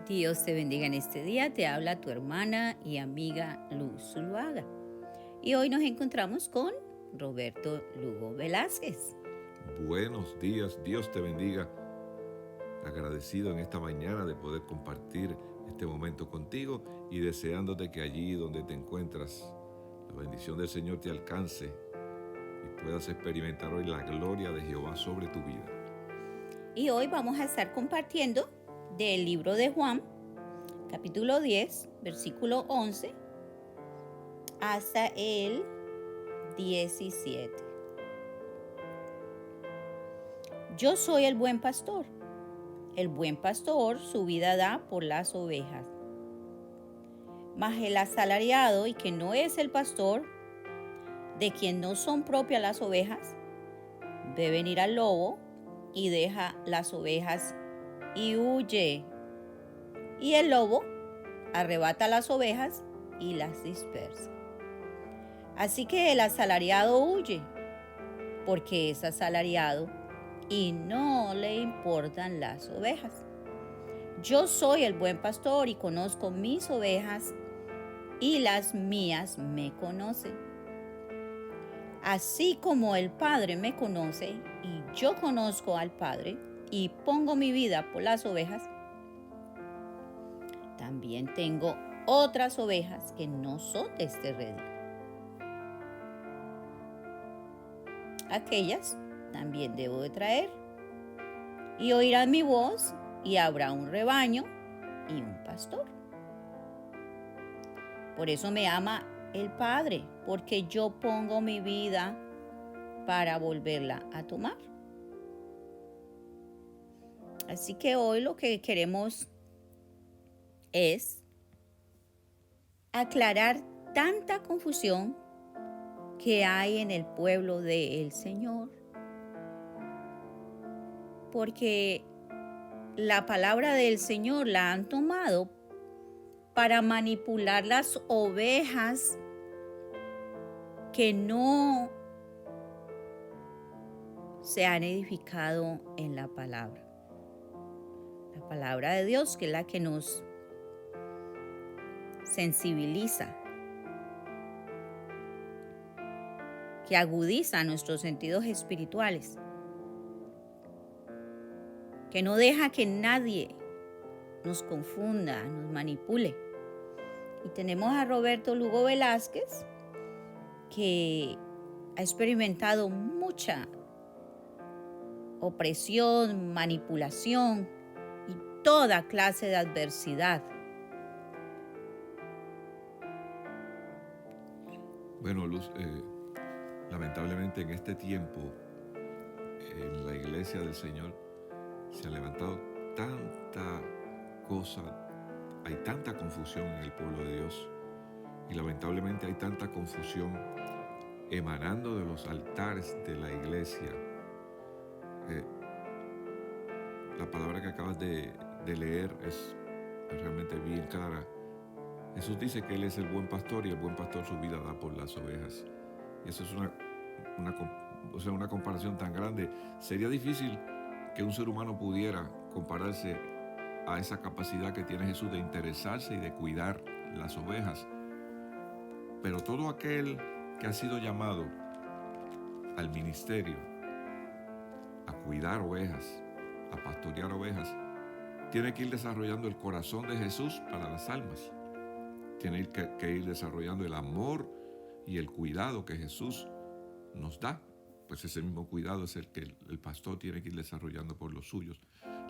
Dios te bendiga en este día. Te habla tu hermana y amiga Luz Zuluaga. Y hoy nos encontramos con Roberto Lugo Velázquez. Buenos días, Dios te bendiga. Agradecido en esta mañana de poder compartir este momento contigo y deseándote que allí donde te encuentras, la bendición del Señor te alcance y puedas experimentar hoy la gloria de Jehová sobre tu vida. Y hoy vamos a estar compartiendo del libro de Juan, capítulo 10, versículo 11, hasta el 17. Yo soy el buen pastor. El buen pastor su vida da por las ovejas. Mas el asalariado y que no es el pastor, de quien no son propias las ovejas, ve venir al lobo y deja las ovejas y huye. Y el lobo arrebata las ovejas y las dispersa. Así que el asalariado huye, porque es asalariado y no le importan las ovejas. Yo soy el buen pastor y conozco mis ovejas y las mías me conocen. Así como el Padre me conoce y yo conozco al Padre y pongo mi vida por las ovejas, también tengo otras ovejas que no son de este redil. Aquellas también debo de traer, y oirán mi voz, y habrá un rebaño y un pastor. Por eso me ama el Padre, porque yo pongo mi vida para volverla a tomar. Así que hoy lo que queremos es aclarar tanta confusión que hay en el pueblo del Señor. Porque la palabra del Señor la han tomado para manipular las ovejas que no se han edificado en la palabra. La palabra de Dios, que es la que nos sensibiliza, que agudiza nuestros sentidos espirituales, que no deja que nadie nos confunda, nos manipule. Y tenemos a Roberto Lugo Velázquez, que ha experimentado mucha opresión, manipulación y toda clase de adversidad. Bueno, Luz, lamentablemente en este tiempo, en la iglesia del Señor, se ha levantado tanta cosa, hay tanta confusión en el pueblo de Dios y lamentablemente hay tanta confusión emanando de los altares de la iglesia. La palabra que acabas de leer es realmente bien clara. Jesús dice que Él es el buen pastor y el buen pastor su vida da por las ovejas. Y eso es una comparación tan grande. Sería difícil que un ser humano pudiera compararse a esa capacidad que tiene Jesús de interesarse y de cuidar las ovejas. Pero todo aquel que ha sido llamado al ministerio, a cuidar ovejas, a pastorear ovejas, tiene que ir desarrollando el corazón de Jesús para las almas. Tiene que ir desarrollando el amor y el cuidado que Jesús nos da. Pues ese mismo cuidado es el que el pastor tiene que ir desarrollando por los suyos.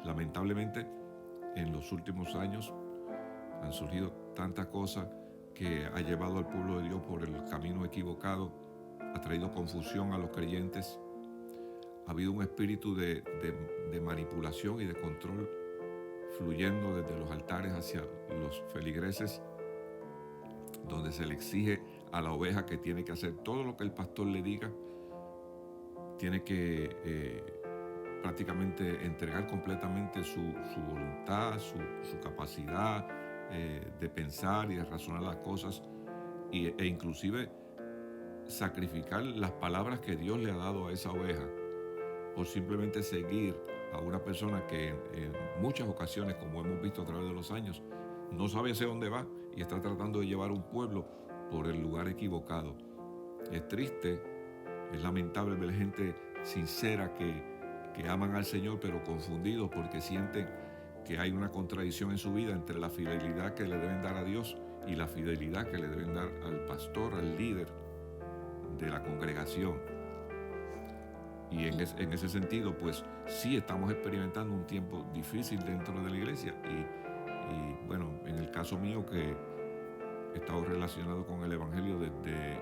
Lamentablemente, en los últimos años han surgido tantas cosas que ha llevado al pueblo de Dios por el camino equivocado, ha traído confusión a los creyentes, ha habido un espíritu de manipulación y de control fluyendo desde los altares hacia los feligreses, donde se le exige a la oveja que tiene que hacer todo lo que el pastor le diga, tiene que prácticamente entregar completamente su voluntad, su capacidad de pensar y de razonar las cosas e inclusive sacrificar las palabras que Dios le ha dado a esa oveja por simplemente seguir a una persona que en muchas ocasiones, como hemos visto a través de los años, no sabe hacia dónde va y está tratando de llevar un pueblo por el lugar equivocado. Es triste, es lamentable ver gente sincera que aman al Señor, pero confundidos porque sienten que hay una contradicción en su vida entre la fidelidad que le deben dar a Dios y la fidelidad que le deben dar al pastor, al líder de la congregación. Y en ese sentido, pues sí estamos experimentando un tiempo difícil dentro de la iglesia. Y bueno, en el caso mío, que he estado relacionado con el Evangelio desde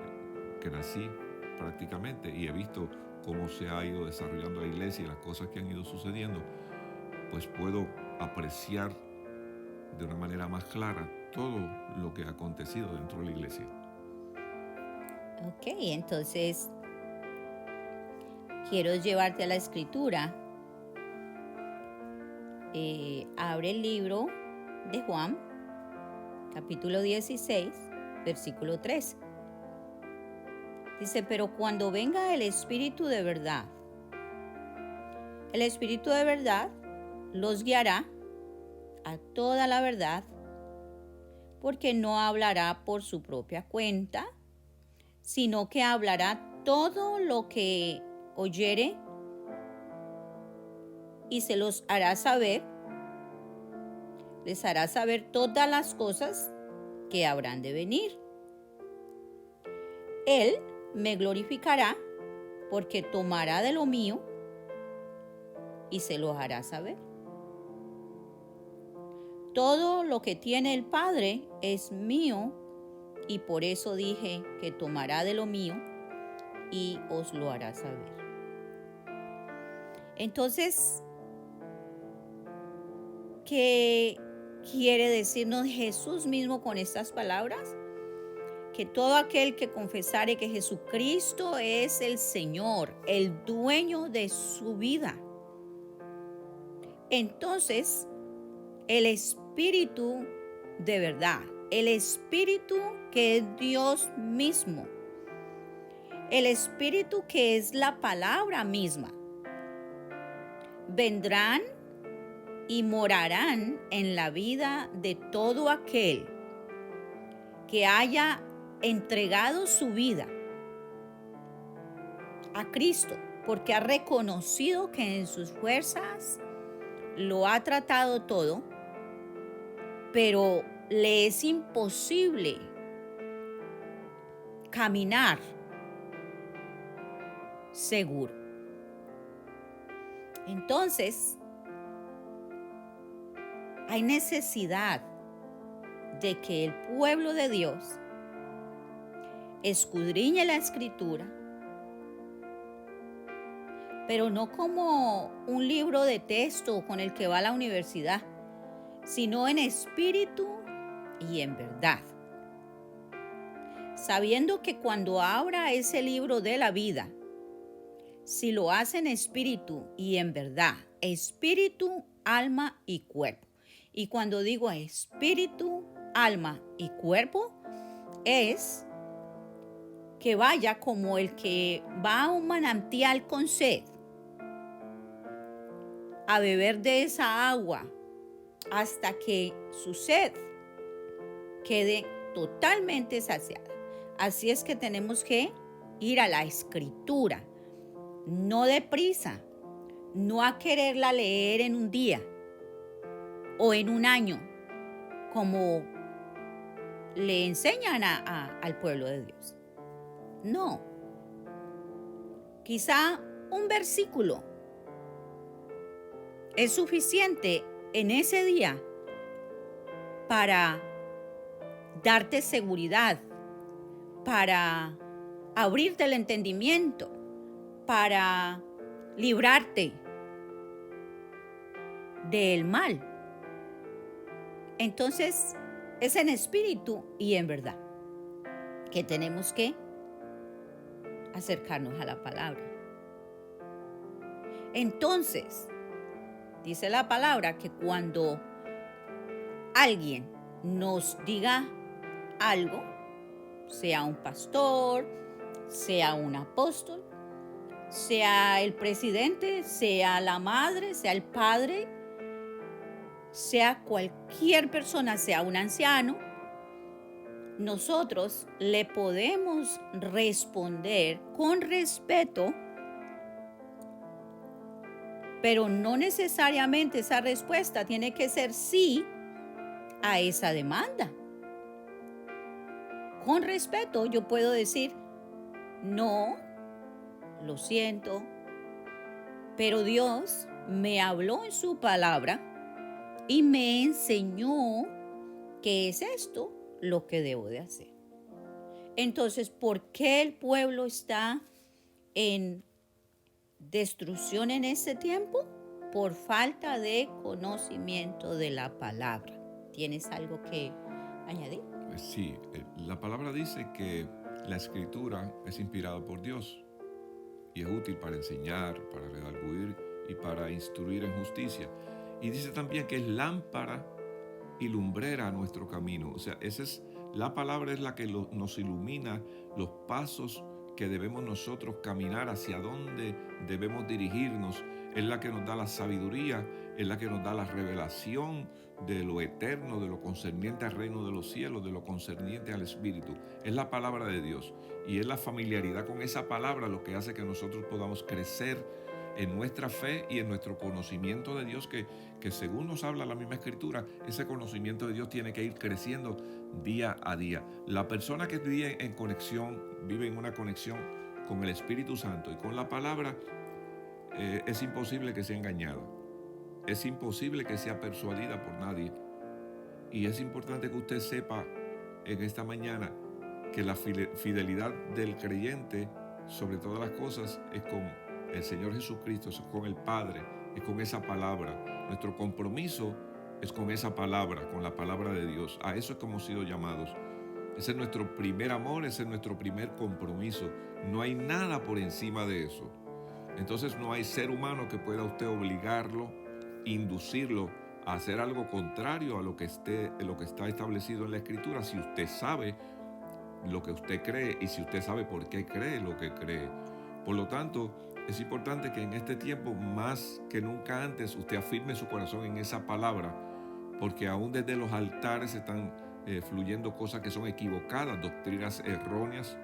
que nací prácticamente, y he visto cómo se ha ido desarrollando la iglesia y las cosas que han ido sucediendo, pues puedo apreciar de una manera más clara todo lo que ha acontecido dentro de la iglesia. Ok, entonces quiero llevarte a la escritura. Abre el libro de Juan, capítulo 16, versículo 13. Dice, pero cuando venga el Espíritu de verdad, el Espíritu de verdad los guiará a toda la verdad, porque no hablará por su propia cuenta, sino que hablará todo lo que oyere y se los hará saber, les hará saber todas las cosas que habrán de venir. Él me glorificará, porque tomará de lo mío y se lo hará saber. Todo lo que tiene el Padre es mío, y por eso dije que tomará de lo mío y os lo hará saber. Entonces, ¿qué quiere decirnos Jesús mismo con estas palabras? Que todo aquel que confesare que Jesucristo es el Señor, el dueño de su vida, entonces el Espíritu de verdad, el Espíritu que es Dios mismo, el Espíritu que es la palabra misma, vendrán y morarán en la vida de todo aquel que haya entregado su vida a Cristo, porque ha reconocido que en sus fuerzas lo ha tratado todo, pero le es imposible caminar seguro. Entonces, hay necesidad de que el pueblo de Dios escudriñe la Escritura, pero no como un libro de texto con el que va a la universidad, sino en espíritu y en verdad. Sabiendo que cuando abra ese libro de la vida, si lo hace en espíritu y en verdad, espíritu, alma y cuerpo. Y cuando digo espíritu, alma y cuerpo, es que vaya como el que va a un manantial con sed, a beber de esa agua hasta que su sed quede totalmente saciada. Así es que tenemos que ir a la Escritura, no deprisa, no a quererla leer en un día o en un año, como le enseñan al pueblo de Dios. No, quizá un versículo es suficiente en ese día para darte seguridad, para abrirte el entendimiento, para librarte del mal. Entonces, es en espíritu y en verdad que tenemos que acercarnos a la palabra. Entonces, dice la palabra que cuando alguien nos diga algo, sea un pastor, sea un apóstol, sea el presidente, sea la madre, sea el padre, sea cualquier persona, sea un anciano, nosotros le podemos responder con respeto, pero no necesariamente esa respuesta tiene que ser sí a esa demanda. Con respeto yo puedo decir, no, lo siento, pero Dios me habló en su palabra y me enseñó que es esto lo que debo de hacer. Entonces, ¿por qué el pueblo está en destrucción en este tiempo? Por falta de conocimiento de la palabra. ¿Tienes algo que añadir? Sí, la palabra dice que la escritura es inspirada por Dios y es útil para enseñar, para redarguir y para instruir en justicia. Y dice también que es lámpara y lumbrera a nuestro camino. O sea, la palabra es la que nos ilumina los pasos que debemos nosotros caminar, hacia dónde debemos dirigirnos. Es la que nos da la sabiduría, es la que nos da la revelación de lo eterno, de lo concerniente al reino de los cielos, de lo concerniente al Espíritu. Es la palabra de Dios y es la familiaridad con esa palabra lo que hace que nosotros podamos crecer en nuestra fe y en nuestro conocimiento de Dios, que según nos habla la misma Escritura, ese conocimiento de Dios tiene que ir creciendo día a día. La persona que vive en conexión, vive en una conexión con el Espíritu Santo y con la palabra, es imposible que sea engañada. Es imposible que sea persuadida por nadie. Y es importante que usted sepa en esta mañana que la fidelidad del creyente sobre todas las cosas es con el Señor Jesucristo, es con el Padre, es con esa palabra. Nuestro compromiso es con esa palabra, con la palabra de Dios. A eso es como hemos sido llamados. Ese es nuestro primer amor, ese es nuestro primer compromiso. No hay nada por encima de eso. Entonces no hay ser humano que pueda usted obligarlo, inducirlo a hacer algo contrario a lo que está establecido en la Escritura, si usted sabe lo que usted cree y si usted sabe por qué cree lo que cree. Por lo tanto, es importante que en este tiempo, más que nunca antes, usted afirme su corazón en esa palabra, porque aún desde los altares están fluyendo cosas que son equivocadas, doctrinas erróneas.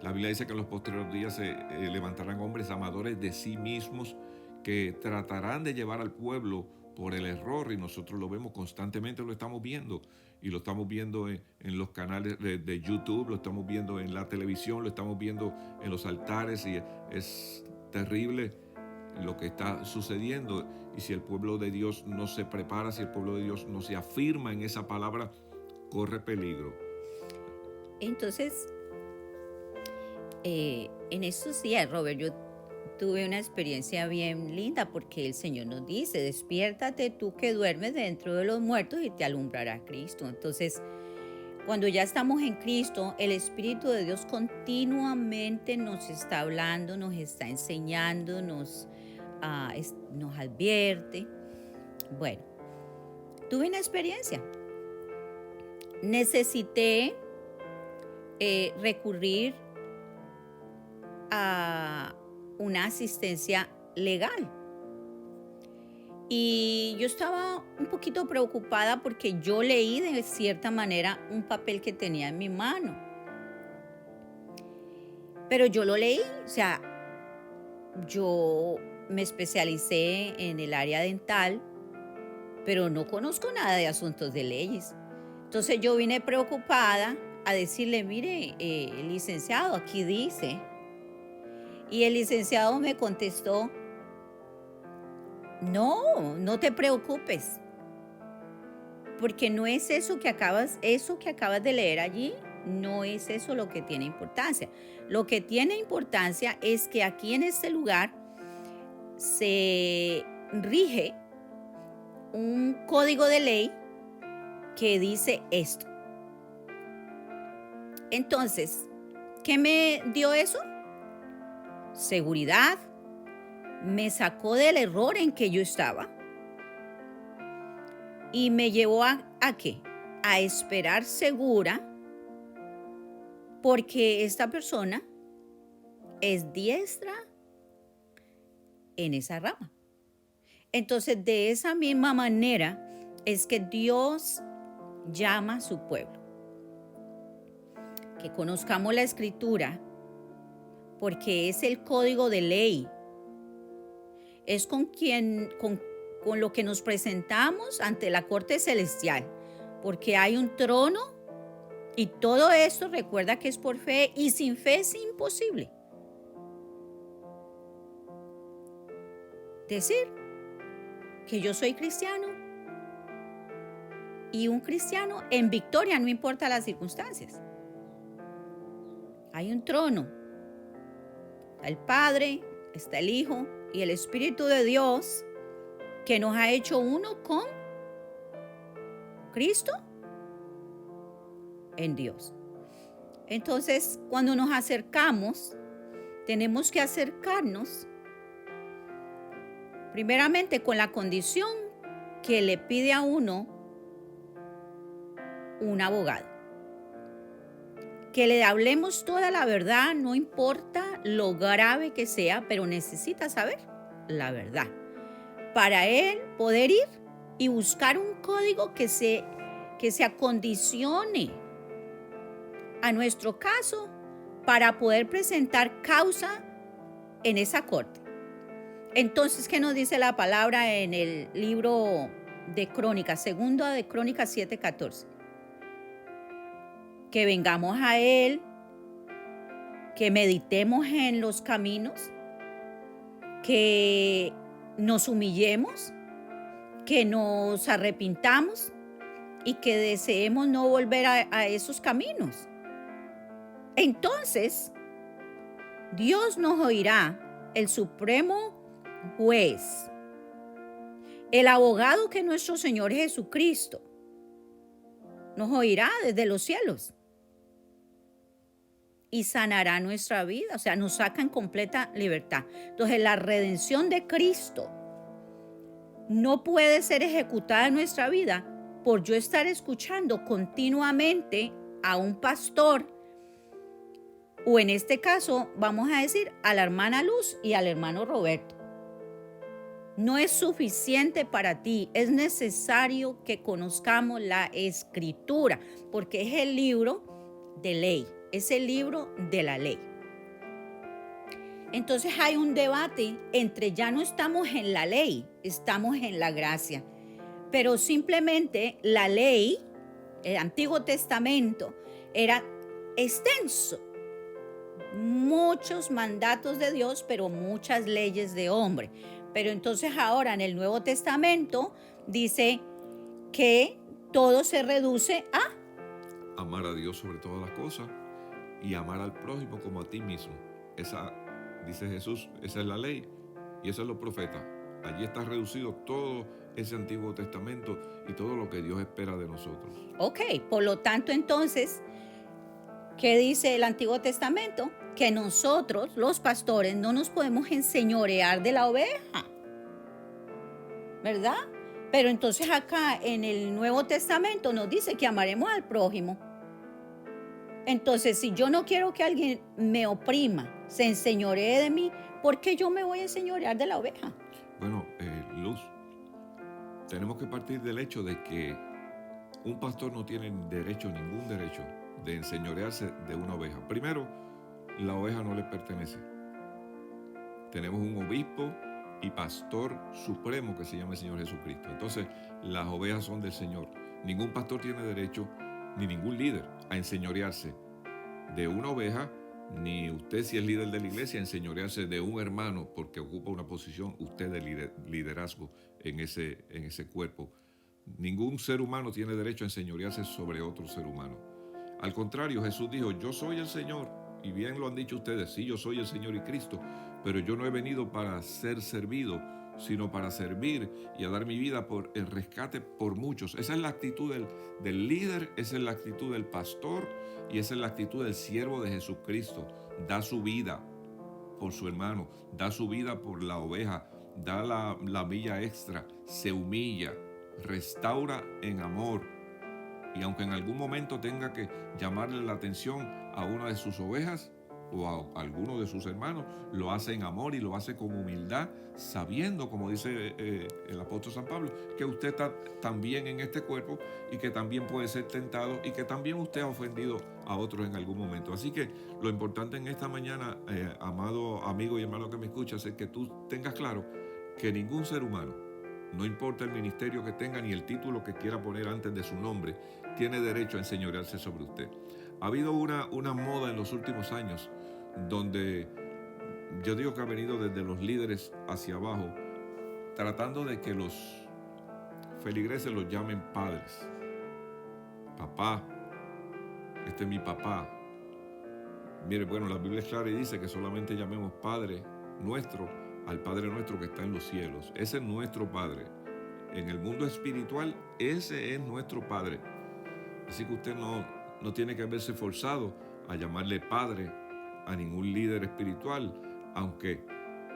La Biblia dice que en los posteriores días se levantarán hombres amadores de sí mismos que tratarán de llevar al pueblo por el error, y nosotros lo vemos constantemente, lo estamos viendo, y lo estamos viendo en los canales de YouTube, lo estamos viendo en la televisión, lo estamos viendo en los altares, y es terrible lo que está sucediendo. Y si el pueblo de Dios no se prepara, si el pueblo de Dios no se afirma en esa palabra, corre peligro. Entonces, en estos días, Robert, yo tuve una experiencia bien linda, porque el Señor nos dice: despiértate tú que duermes dentro de los muertos y te alumbrará Cristo. Entonces, cuando ya estamos en Cristo, el Espíritu de Dios continuamente nos está hablando, nos está enseñando, nos advierte. Bueno, tuve una experiencia. Necesité recurrir a una asistencia legal. Y yo estaba un poquito preocupada porque yo leí de cierta manera un papel que tenía en mi mano. Pero yo lo leí, o sea, yo me especialicé en el área dental, pero no conozco nada de asuntos de leyes. Entonces yo vine preocupada a decirle: mire, licenciado, aquí dice. Y el licenciado me contestó: no te preocupes, porque no es eso que acabas de leer allí, no es eso lo que tiene importancia. Lo que tiene importancia es que aquí en este lugar se rige un código de ley que dice esto. Entonces, ¿qué me dio eso? Seguridad. Me sacó del error en que yo estaba y me llevó ¿a qué? A esperar segura, porque esta persona es diestra en esa rama. Entonces, de esa misma manera es que Dios llama a su pueblo. Que conozcamos la Escritura, porque es el código de ley. Es con lo que nos presentamos ante la corte celestial, porque hay un trono y todo esto recuerda que es por fe, y sin fe es imposible decir que yo soy cristiano, y un cristiano en victoria, no importa las circunstancias. Hay un trono, está el Padre, está el Hijo y el Espíritu de Dios, que nos ha hecho uno con Cristo en Dios. Entonces, cuando nos acercamos, tenemos que acercarnos primeramente con la condición que le pide a uno un abogado. Que le hablemos toda la verdad, no importa lo grave que sea, pero necesita saber la verdad. Para él poder ir y buscar un código que se acondicione a nuestro caso para poder presentar causa en esa corte. Entonces, ¿qué nos dice la palabra en el libro de Crónicas, segunda de Crónicas 7:14? Que vengamos a Él, que meditemos en los caminos, que nos humillemos, que nos arrepintamos y que deseemos no volver a esos caminos. Entonces, Dios nos oirá, el supremo juez, el abogado que es nuestro Señor Jesucristo, nos oirá desde los cielos y sanará nuestra vida, o sea, nos saca en completa libertad. Entonces, la redención de Cristo no puede ser ejecutada en nuestra vida por yo estar escuchando continuamente a un pastor, o en este caso, vamos a decir, a la hermana Luz y al hermano Roberto. No es suficiente para ti, es necesario que conozcamos la Escritura, porque es el libro de ley, es el libro de la ley. Entonces hay un debate entre ya no estamos en la ley, estamos en la gracia. Pero simplemente la ley, el Antiguo Testamento, era extenso. Muchos mandatos de Dios, pero muchas leyes de hombre. Pero entonces ahora en el Nuevo Testamento dice que todo se reduce a amar a Dios sobre todas las cosas y amar al prójimo como a ti mismo. Esa, dice Jesús, esa es la ley y eso es los profetas. Allí está reducido todo ese Antiguo Testamento y todo lo que Dios espera de nosotros. Ok, por lo tanto entonces, ¿qué dice el Antiguo Testamento? Que nosotros, los pastores, no nos podemos enseñorear de la oveja, ¿verdad? Pero entonces acá en el Nuevo Testamento nos dice que amaremos al prójimo. Entonces, si yo no quiero que alguien me oprima, se enseñoree de mí, ¿por qué yo me voy a enseñorear de la oveja? Bueno, Luz, tenemos que partir del hecho de que un pastor no tiene ningún derecho de enseñorearse de una oveja. Primero, la oveja no le pertenece. Tenemos un obispo y pastor supremo que se llama el Señor Jesucristo. Entonces, las ovejas son del Señor. Ningún pastor tiene derecho, ni ningún líder, a enseñorearse de una oveja, ni usted, si es líder de la iglesia, a enseñorearse de un hermano porque ocupa una posición, usted de liderazgo en ese cuerpo. Ningún ser humano tiene derecho a enseñorearse sobre otro ser humano. Al contrario, Jesús dijo, yo soy el Señor, y bien lo han dicho ustedes, sí, yo soy el Señor y Cristo, pero yo no he venido para ser servido, sino para servir y a dar mi vida por el rescate por muchos. Esa es la actitud del líder, esa es la actitud del pastor y esa es la actitud del siervo de Jesucristo. Da su vida por su hermano, da su vida por la oveja, da la milla extra, se humilla, restaura en amor. Y aunque en algún momento tenga que llamarle la atención a una de sus ovejas, o a alguno de sus hermanos, lo hace en amor y lo hace con humildad, sabiendo, como dice el apóstol San Pablo, que usted está también en este cuerpo y que también puede ser tentado y que también usted ha ofendido a otros en algún momento. Así que lo importante en esta mañana, amado amigo y hermano que me escuchas, es que tú tengas claro que ningún ser humano, no importa el ministerio que tenga ni el título que quiera poner antes de su nombre, tiene derecho a enseñorearse sobre usted. Ha habido una moda en los últimos años donde yo digo que ha venido desde los líderes hacia abajo, tratando de que los feligreses los llamen padres. Papá, este es mi papá. Mire, bueno, la Biblia es clara y dice que solamente llamemos Padre nuestro al Padre nuestro que está en los cielos. Ese es nuestro Padre. En el mundo espiritual, ese es nuestro Padre. Así que usted no tiene que verse forzado a llamarle Padre a ningún líder espiritual, aunque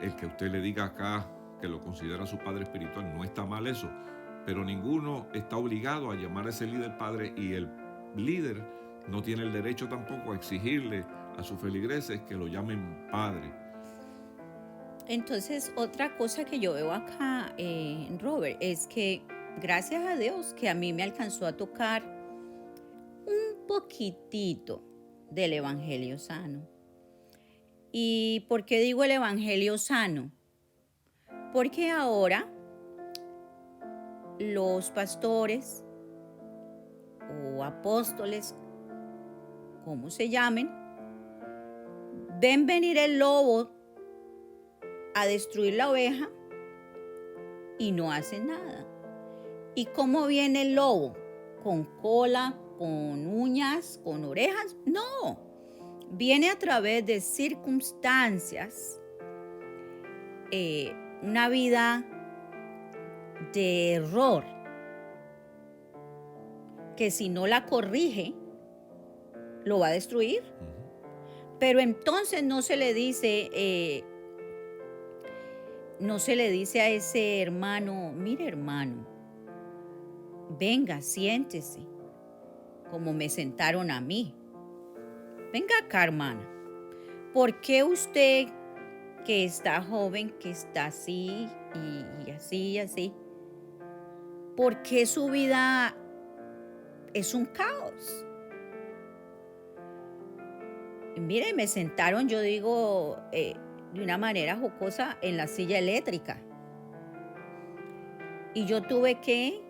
el que usted le diga acá que lo considera su padre espiritual, no está mal eso, pero ninguno está obligado a llamar a ese líder padre, y el líder no tiene el derecho tampoco a exigirle a sus feligreses que lo llamen padre. Entonces, otra cosa que yo veo acá, Robert, es que gracias a Dios que a mí me alcanzó a tocar un poquitito del Evangelio sano. ¿Y por qué digo el Evangelio sano? Porque ahora los pastores o apóstoles, como se llamen, ven venir el lobo a destruir la oveja y no hacen nada. ¿Y cómo viene el lobo? ¿Con cola, con uñas, con orejas? No, viene a través de circunstancias, una vida de error, que si no la corrige, lo va a destruir. Pero entonces no se le dice a ese hermano, mire hermano, venga, siéntese, como me sentaron a mí. Venga acá, hermana, ¿por qué usted, que está joven, que está así y así y así, por qué su vida es un caos? Mire, me sentaron, yo digo, de una manera jocosa, en la silla eléctrica. Y yo tuve que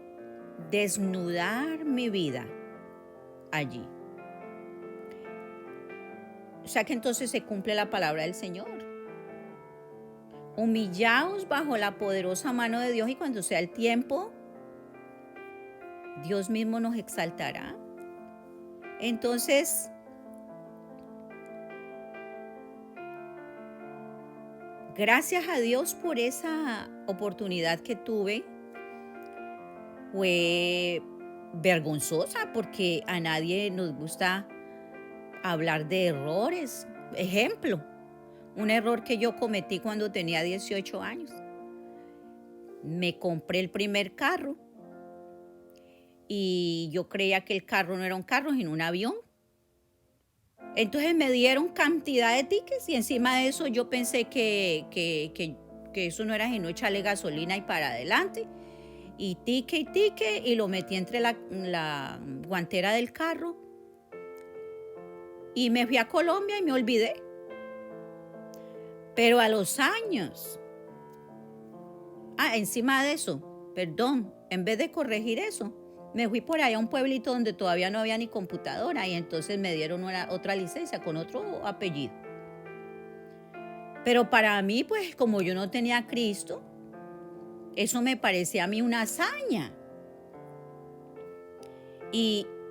desnudar mi vida allí. O sea que entonces se cumple la palabra del Señor. Humillaos bajo la poderosa mano de Dios, y cuando sea el tiempo, Dios mismo nos exaltará. Entonces, gracias a Dios por esa oportunidad que tuve. Fue vergonzosa porque a nadie nos gusta hablar de errores. Ejemplo, un error que yo cometí cuando tenía 18 años. Me compré el primer carro y yo creía que el carro no era un carro, sino un avión. Entonces me dieron cantidad de tickets y encima de eso yo pensé que eso no era sino echarle gasolina y para adelante. Y ticket, y lo metí entre la guantera del carro. Y me fui a Colombia y me olvidé. Pero a los años, encima de eso, perdón, en vez de corregir eso, me fui por allá a un pueblito donde todavía no había ni computadora, y entonces me dieron otra licencia con otro apellido. Pero para mí, pues como yo no tenía a Cristo, eso me parecía a mí una hazaña.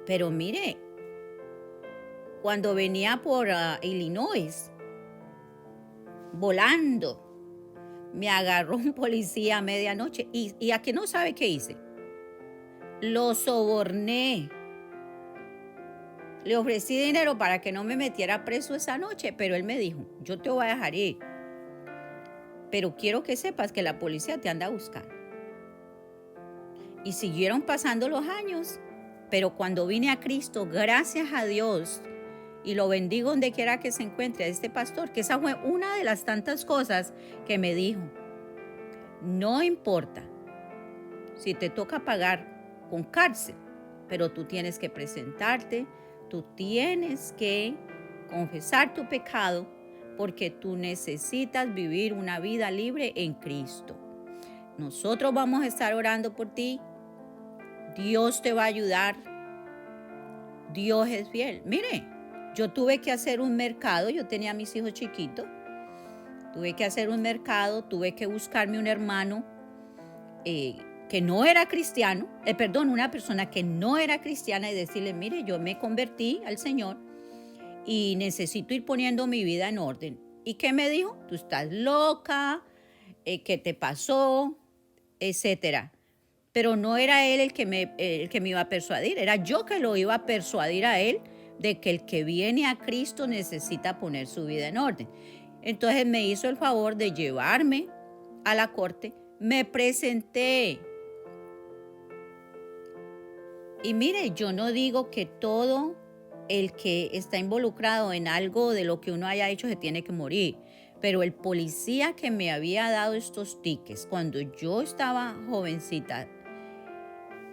Pero mire, cuando venía por Illinois, volando, me agarró un policía a medianoche. ¿Y a qué no sabe qué hice? Lo soborné. Le ofrecí dinero para que no me metiera preso esa noche, pero él me dijo, yo te voy a dejar ir, pero quiero que sepas que la policía te anda buscando. Y siguieron pasando los años, pero cuando vine a Cristo, gracias a Dios, y lo bendigo donde quiera que se encuentre a este pastor, que esa fue una de las tantas cosas que me dijo. No importa si te toca pagar con cárcel, pero tú tienes que presentarte, tú tienes que confesar tu pecado, porque tú necesitas vivir una vida libre en Cristo. Nosotros vamos a estar orando por ti. Dios te va a ayudar. Dios es fiel. Mire, yo tuve que hacer un mercado. Yo tenía a mis hijos chiquitos. Tuve que hacer un mercado. Tuve que buscarme un hermano que no era cristiano. Una persona que no era cristiana y decirle, mire, yo me convertí al Señor y necesito ir poniendo mi vida en orden. ¿Y qué me dijo? Tú estás loca, ¿qué te pasó? Etcétera. Pero no era él el que me iba a persuadir, era yo que lo iba a persuadir a él de que el que viene a Cristo necesita poner su vida en orden. Entonces me hizo el favor de llevarme a la corte, me presenté. Y mire, yo no digo que todo el que está involucrado en algo de lo que uno haya hecho se tiene que morir. Pero el policía que me había dado estos tickets cuando yo estaba jovencita,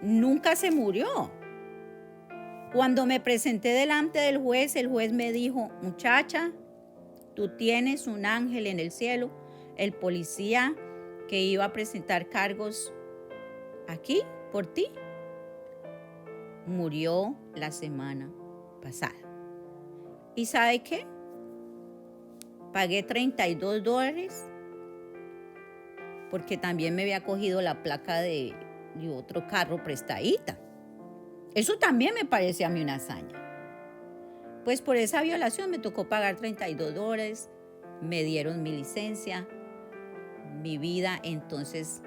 nunca se murió. Cuando me presenté delante del juez, el juez me dijo, muchacha, tú tienes un ángel en el cielo. El policía que iba a presentar cargos aquí por ti murió la semana pasada. ¿Y sabe qué? Pagué $32 porque también me había cogido la placa de otro carro prestadita. Eso también me parece a mí una hazaña. Pues por esa violación me tocó pagar $32, me dieron mi licencia, mi vida entonces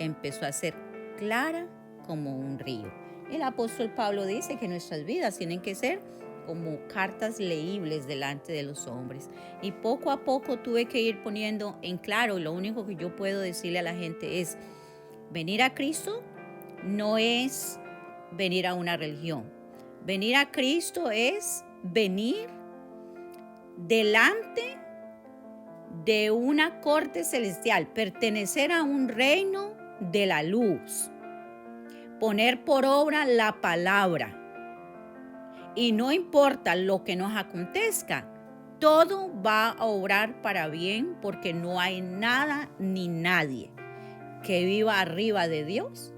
empezó a ser clara como un río. El apóstol Pablo dice que nuestras vidas tienen que ser como cartas leíbles delante de los hombres. Y poco a poco tuve que ir poniendo en claro, y lo único que yo puedo decirle a la gente es, venir a Cristo no es venir a una religión. Venir a Cristo es venir delante de una corte celestial, pertenecer a un reino de la luz, poner por obra la palabra. Y no importa lo que nos acontezca, todo va a obrar para bien, porque no hay nada ni nadie que viva arriba de Dios,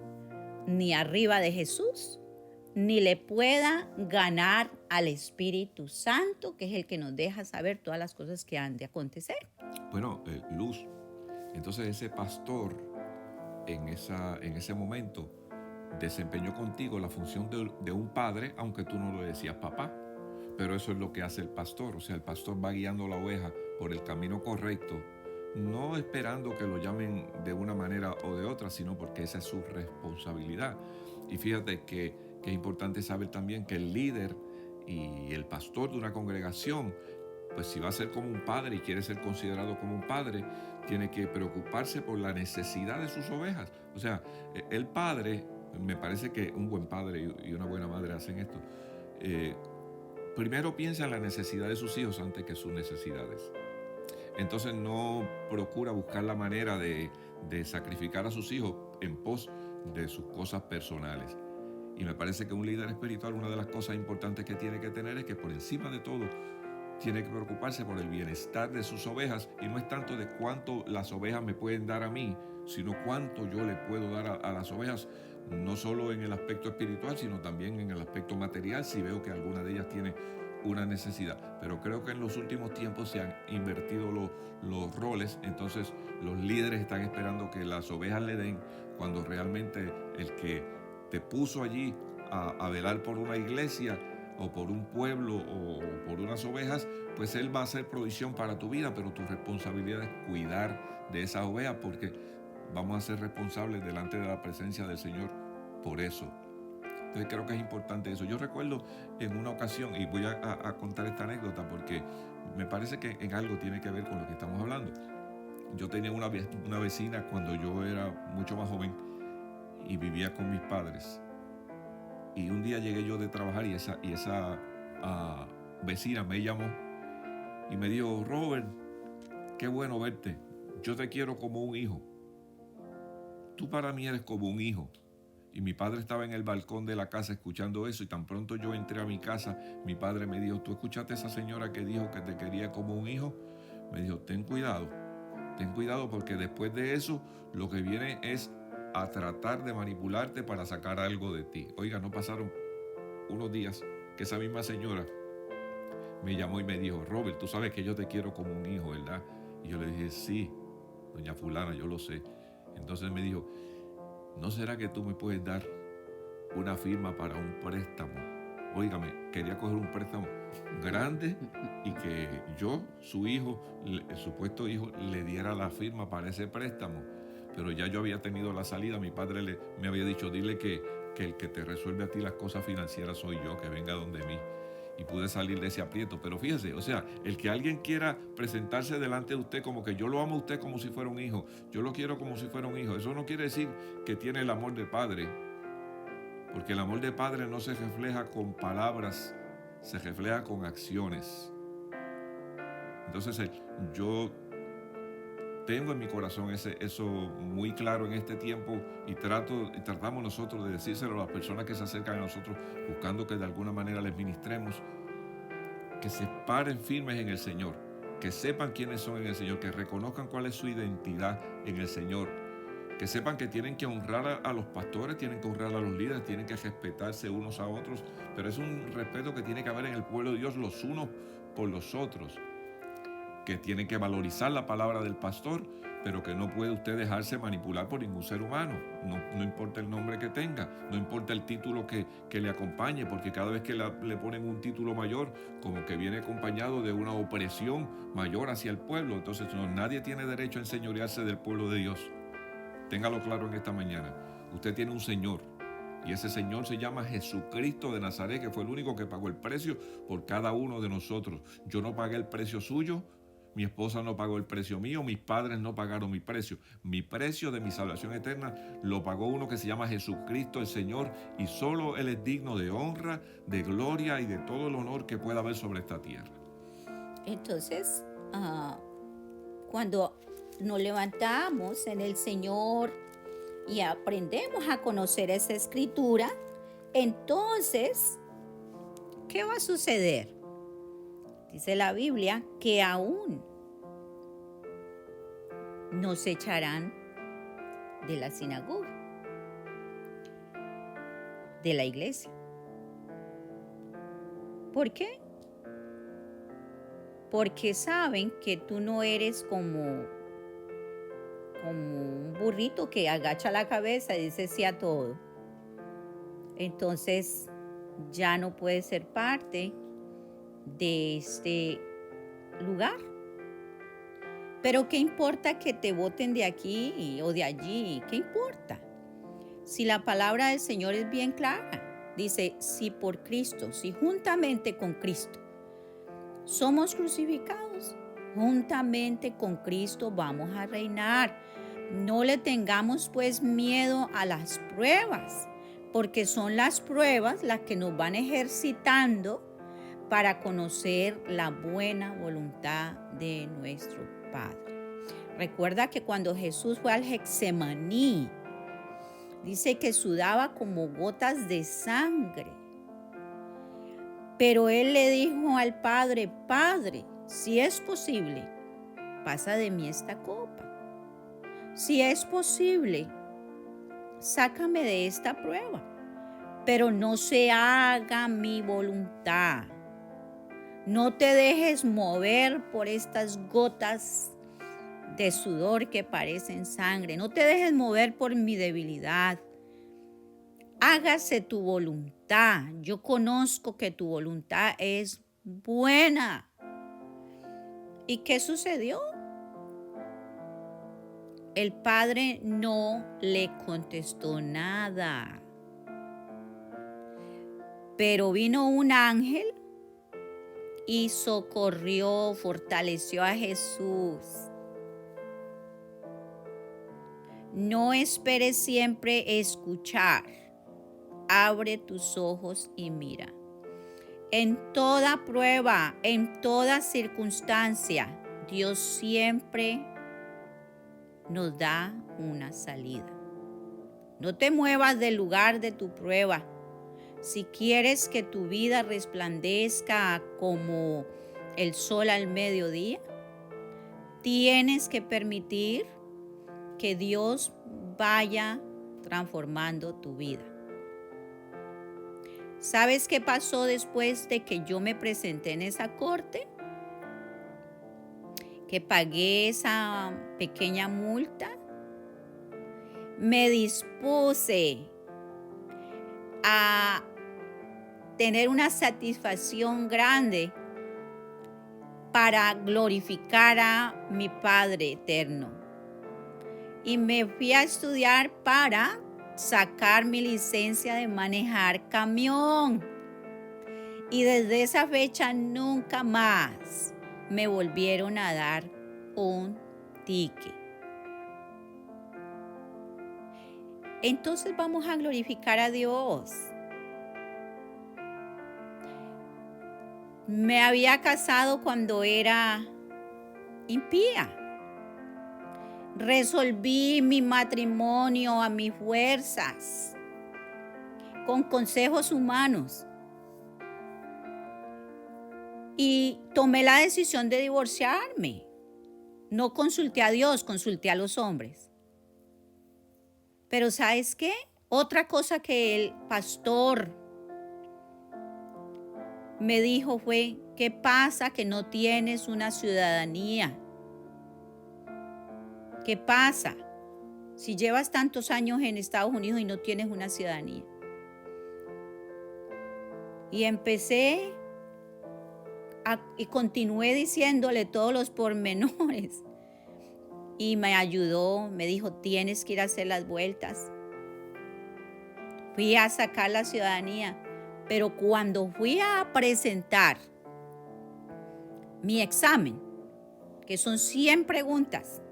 ni arriba de Jesús, ni le pueda ganar al Espíritu Santo, que es el que nos deja saber todas las cosas que han de acontecer. Bueno, Luz, entonces ese pastor en ese momento desempeñó contigo la función de un padre, aunque tú no lo decías papá. Pero eso es lo que hace el pastor. O sea, el pastor va guiando la oveja por el camino correcto, no esperando que lo llamen de una manera o de otra, sino porque esa es su responsabilidad. Y fíjate que es importante saber también que el líder y el pastor de una congregación, pues si va a ser como un padre y quiere ser considerado como un padre, tiene que preocuparse por la necesidad de sus ovejas. O sea, el padre, me parece que un buen padre y una buena madre hacen esto. Primero piensa en la necesidad de sus hijos antes que sus necesidades. Entonces no procura buscar la manera de sacrificar a sus hijos en pos de sus cosas personales. Y me parece que un líder espiritual, una de las cosas importantes que tiene que tener es que por encima de todo tiene que preocuparse por el bienestar de sus ovejas, y no es tanto de cuánto las ovejas me pueden dar a mí, sino cuánto yo le puedo dar a las ovejas, no solo en el aspecto espiritual, sino también en el aspecto material, si veo que alguna de ellas tiene una necesidad. Pero creo que en los últimos tiempos se han invertido los roles, entonces los líderes están esperando que las ovejas le den, cuando realmente el que te puso allí a velar por una iglesia o por un pueblo o por unas ovejas, pues él va a hacer provisión para tu vida, pero tu responsabilidad es cuidar de esas ovejas, porque vamos a ser responsables delante de la presencia del Señor por eso. Entonces creo que es importante eso. Yo recuerdo en una ocasión, y voy a contar esta anécdota porque me parece que en algo tiene que ver con lo que estamos hablando. Yo tenía una vecina cuando yo era mucho más joven y vivía con mis padres. Y un día llegué yo de trabajar y esa vecina me llamó y me dijo: Robert, qué bueno verte. Yo te quiero como un hijo. Tú para mí eres como un hijo. Y mi padre estaba en el balcón de la casa escuchando eso, y tan pronto yo entré a mi casa, mi padre me dijo: ¿tú escuchaste a esa señora que dijo que te quería como un hijo? Me dijo: ten cuidado porque después de eso lo que viene es a tratar de manipularte para sacar algo de ti. Oiga, no pasaron unos días que esa misma señora me llamó y me dijo: Robert, tú sabes que yo te quiero como un hijo, ¿verdad? Y yo le dije: sí, doña fulana, yo lo sé. Entonces me dijo: ¿no será que tú me puedes dar una firma para un préstamo? Óigame, quería coger un préstamo grande y que yo, su hijo, el supuesto hijo, le diera la firma para ese préstamo. Pero ya yo había tenido la salida. Mi padre me había dicho: dile que el que te resuelve a ti las cosas financieras soy yo, que venga donde mí. Y pude salir de ese aprieto. Pero fíjese, o sea, el que alguien quiera presentarse delante de usted como que yo lo amo a usted como si fuera un hijo, yo lo quiero como si fuera un hijo, eso no quiere decir que tiene el amor de padre. Porque el amor de padre no se refleja con palabras, se refleja con acciones. Entonces yo tengo en mi corazón eso muy claro en este tiempo, y tratamos nosotros de decírselo a las personas que se acercan a nosotros, buscando que de alguna manera les ministremos, que se paren firmes en el Señor, que sepan quiénes son en el Señor, que reconozcan cuál es su identidad en el Señor, que sepan que tienen que honrar a los pastores, tienen que honrar a los líderes, tienen que respetarse unos a otros, pero es un respeto que tiene que haber en el pueblo de Dios los unos por los otros, que tienen que valorizar la palabra del pastor, pero que no puede usted dejarse manipular por ningún ser humano, no importa el nombre que tenga, no importa el título que le acompañe, porque cada vez que le ponen un título mayor, como que viene acompañado de una opresión mayor hacia el pueblo. Entonces nadie tiene derecho a enseñorearse del pueblo de Dios. Téngalo claro en esta mañana. Usted tiene un Señor, y ese Señor se llama Jesucristo de Nazaret, que fue el único que pagó el precio por cada uno de nosotros. Yo no pagué el precio suyo, mi esposa no pagó el precio mío, mis padres no pagaron mi precio. Mi precio de mi salvación eterna lo pagó uno que se llama Jesucristo el Señor, y solo Él es digno de honra, de gloria y de todo el honor que pueda haber sobre esta tierra. Entonces, cuando nos levantamos en el Señor y aprendemos a conocer esa escritura, entonces, ¿qué va a suceder? Dice la Biblia que aún nos echarán de la sinagoga, de la iglesia. ¿Por qué? Porque saben que tú no eres como un burrito que agacha la cabeza y dice sí a todo. Entonces ya no puedes ser parte de este lugar. Pero ¿qué importa que te voten de aquí o de allí? ¿Qué importa? Si la palabra del Señor es bien clara, dice: si por Cristo, si juntamente con Cristo somos crucificados, juntamente con Cristo vamos a reinar. No le tengamos pues miedo a las pruebas, porque son las pruebas las que nos van ejercitando para conocer la buena voluntad de nuestro Padre. Recuerda que cuando Jesús fue al Getsemaní, dice que sudaba como gotas de sangre. Pero él le dijo al Padre: Padre, si es posible, pasa de mí esta copa. Si es posible, sácame de esta prueba. Pero no se haga mi voluntad. No te dejes mover por estas gotas de sudor que parecen sangre. No te dejes mover por mi debilidad. Hágase tu voluntad. Yo conozco que tu voluntad es buena. ¿Y qué sucedió? El Padre no le contestó nada. Pero vino un ángel y socorrió, fortaleció a Jesús. No esperes siempre escuchar. Abre tus ojos y mira. En toda prueba, en toda circunstancia, Dios siempre nos da una salida. No te muevas del lugar de tu prueba. Si quieres que tu vida resplandezca como el sol al mediodía, tienes que permitir que Dios vaya transformando tu vida. ¿Sabes qué pasó después de que yo me presenté en esa corte? Que pagué esa pequeña multa. Me dispuse a tener una satisfacción grande para glorificar a mi Padre eterno. Y me fui a estudiar para sacar mi licencia de manejar camión. Y desde esa fecha nunca más me volvieron a dar un ticket. Entonces vamos a glorificar a Dios. Me había casado cuando era impía. Resolví mi matrimonio a mis fuerzas, con consejos humanos. Y tomé la decisión de divorciarme. No consulté a Dios, consulté a los hombres. Pero ¿sabes qué? Otra cosa que el pastor me dijo fue, ¿qué pasa que no tienes una ciudadanía? ¿Qué pasa si llevas tantos años en Estados Unidos y no tienes una ciudadanía? Y empecé y continué diciéndole todos los pormenores. Y me ayudó, me dijo, tienes que ir a hacer las vueltas. Fui a sacar la ciudadanía, pero cuando fui a presentar mi examen, que son 100 preguntas,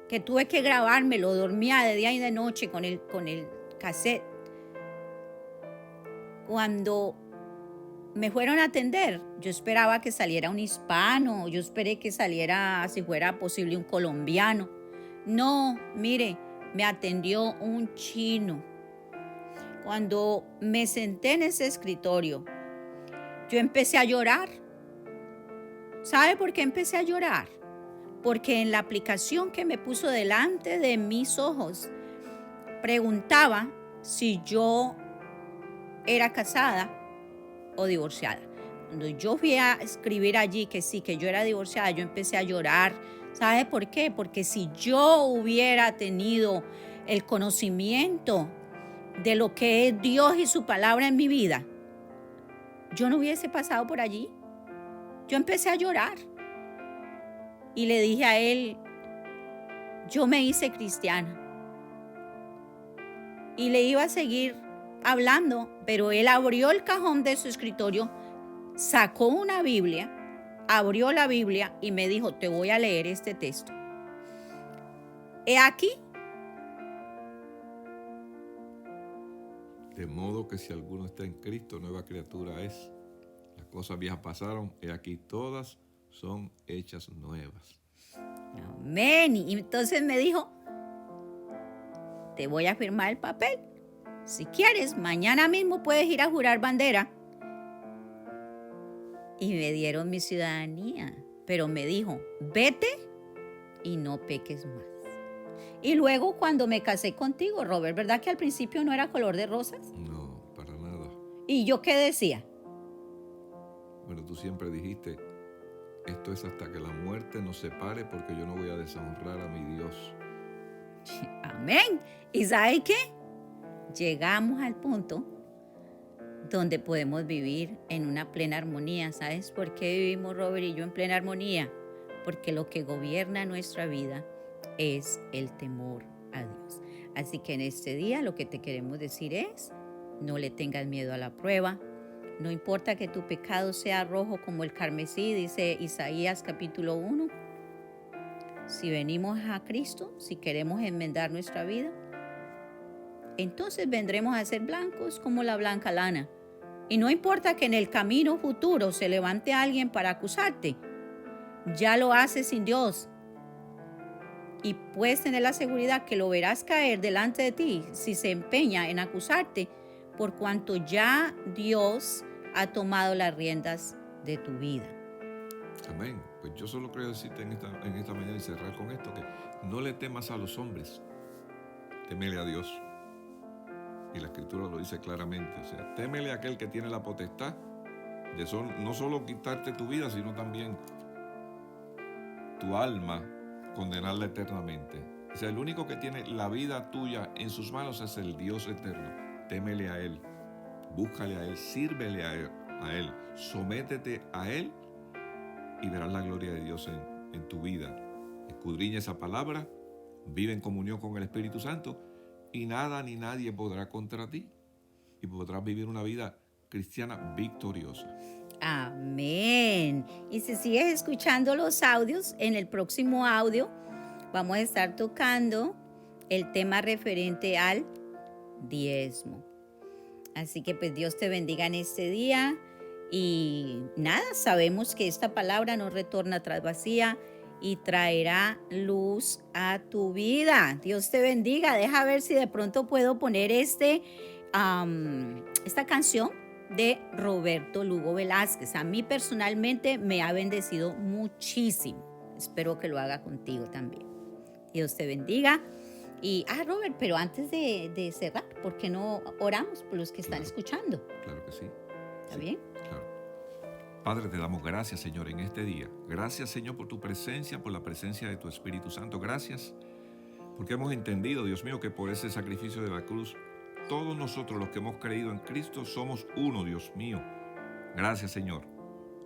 que tuve que grabármelo, dormía de día y de noche con el cassette. Cuando me fueron a atender, yo esperaba que saliera un hispano, yo esperé que saliera, si fuera posible, un colombiano. No, mire, me atendió un chino. Cuando me senté en ese escritorio, yo empecé a llorar. ¿Sabe por qué empecé a llorar? Porque en la aplicación que me puso delante de mis ojos, preguntaba si yo era casada o divorciada. Cuando yo fui a escribir allí que sí, que yo era divorciada, yo empecé a llorar. ¿Sabe por qué? Porque si yo hubiera tenido el conocimiento de lo que es Dios y su palabra en mi vida, yo no hubiese pasado por allí. Yo empecé a llorar y le dije a él, yo me hice cristiana. Y le iba a seguir hablando, pero él abrió el cajón de su escritorio, sacó una Biblia, abrió la Biblia y me dijo, te voy a leer este texto. He aquí. De modo que si alguno está en Cristo, nueva criatura es. Las cosas viejas pasaron, he aquí todas son hechas nuevas. Amén. Y entonces me dijo, te voy a firmar el papel. Si quieres, mañana mismo puedes ir a jurar bandera. Y me dieron mi ciudadanía. Pero me dijo, vete y no peques más. Y luego cuando me casé contigo, Robert, ¿verdad que al principio no era color de rosas? No, para nada. ¿Y yo qué decía? Bueno, tú siempre dijiste, esto es hasta que la muerte nos separe porque yo no voy a deshonrar a mi Dios. Amén. ¿Y sabe qué? Llegamos al punto donde podemos vivir en una plena armonía. ¿Sabes por qué vivimos, Robert y yo, en plena armonía? Porque lo que gobierna nuestra vida es el temor a Dios. Así que en este día lo que te queremos decir es, no le tengas miedo a la prueba. No importa que tu pecado sea rojo como el carmesí, dice Isaías capítulo 1. Si venimos a Cristo, si queremos enmendar nuestra vida, entonces vendremos a ser blancos como la blanca lana. Y no importa que en el camino futuro se levante alguien para acusarte, ya lo haces sin Dios. Y puedes tener la seguridad que lo verás caer delante de ti si se empeña en acusarte, por cuanto ya Dios ha tomado las riendas de tu vida. Amén. Pues yo solo quiero decirte en esta mañana y cerrar con esto, que no le temas a los hombres, témele a Dios. Y la Escritura lo dice claramente, o sea, témele a aquel que tiene la potestad de no solo quitarte tu vida, sino también tu alma, condenarla eternamente. O sea, el único que tiene la vida tuya en sus manos es el Dios eterno. Témele a Él, búscale a Él, sírvele a Él, sométete a Él y verás la gloria de Dios en tu vida. Escudriña esa palabra, vive en comunión con el Espíritu Santo y nada ni nadie podrá contra ti y podrás vivir una vida cristiana victoriosa. Amén. Y si sigues escuchando los audios, en el próximo audio vamos a estar tocando el tema referente al diezmo. Así que pues Dios te bendiga en este día. Y nada, sabemos que esta palabra no retorna tras vacía y traerá luz a tu vida. Dios te bendiga. Deja ver si de pronto puedo poner esta canción de Roberto Lugo Velázquez. A mí personalmente me ha bendecido muchísimo. Espero que lo haga contigo también. Dios te bendiga. Y, Robert, pero antes de cerrar, ¿por qué no oramos por los que están escuchando? Claro que sí. ¿Está bien? Claro. Padre, te damos gracias, Señor, en este día. Gracias, Señor, por tu presencia, por la presencia de tu Espíritu Santo. Gracias porque hemos entendido, Dios mío, que por ese sacrificio de la cruz, todos nosotros los que hemos creído en Cristo somos uno, Dios mío. Gracias, Señor.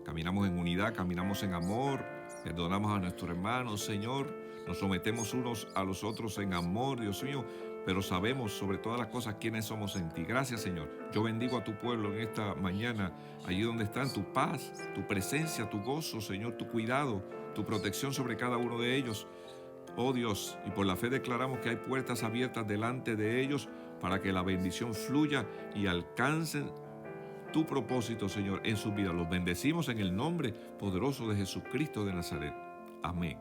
Caminamos en unidad, caminamos en amor, perdonamos a nuestros hermanos, Señor. Nos sometemos unos a los otros en amor, Dios mío, pero sabemos sobre todas las cosas quiénes somos en ti. Gracias, Señor. Yo bendigo a tu pueblo en esta mañana, allí donde están, tu paz, tu presencia, tu gozo, Señor, tu cuidado, tu protección sobre cada uno de ellos. Oh Dios, y por la fe declaramos que hay puertas abiertas delante de ellos para que la bendición fluya y alcancen tu propósito, Señor, en sus vidas. Los bendecimos en el nombre poderoso de Jesucristo de Nazaret. Amén.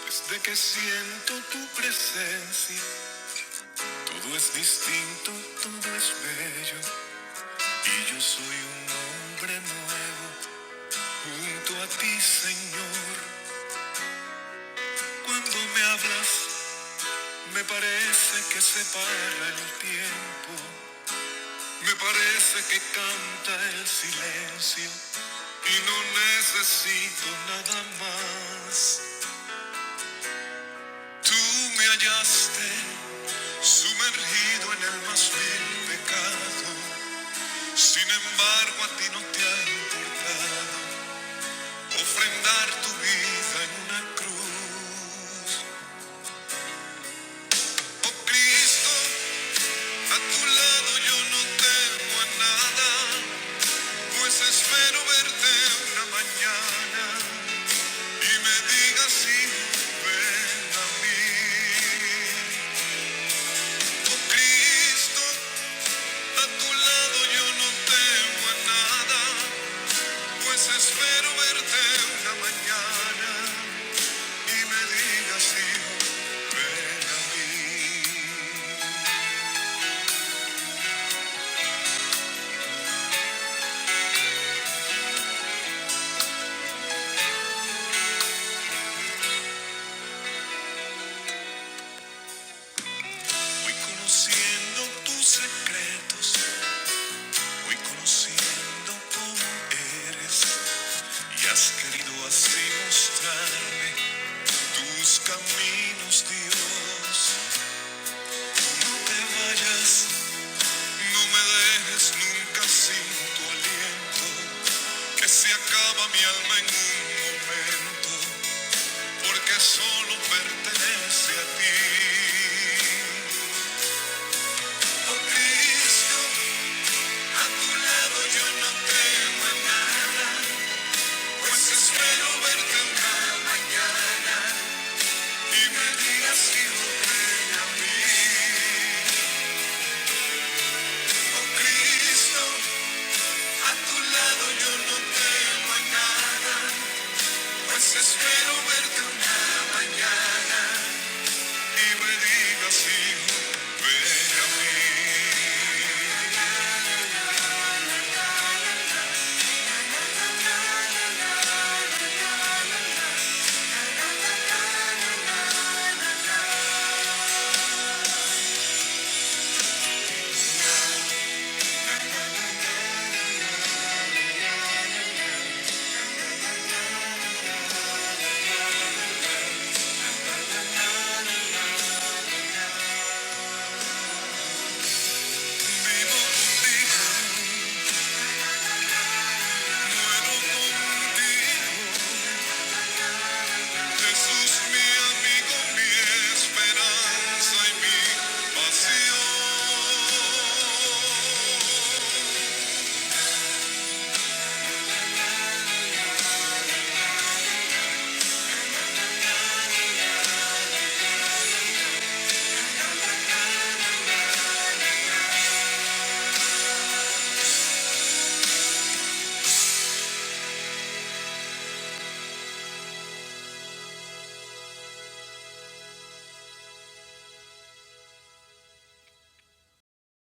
Desde que siento tu presencia, todo es distinto, todo es bello, y yo soy un hombre nuevo junto a ti, Señor. Cuando me hablas, me parece que se para el tiempo, me parece que canta el silencio y no necesito nada más. Tú me hallaste sumergido en el más vil pecado, sin embargo a ti no te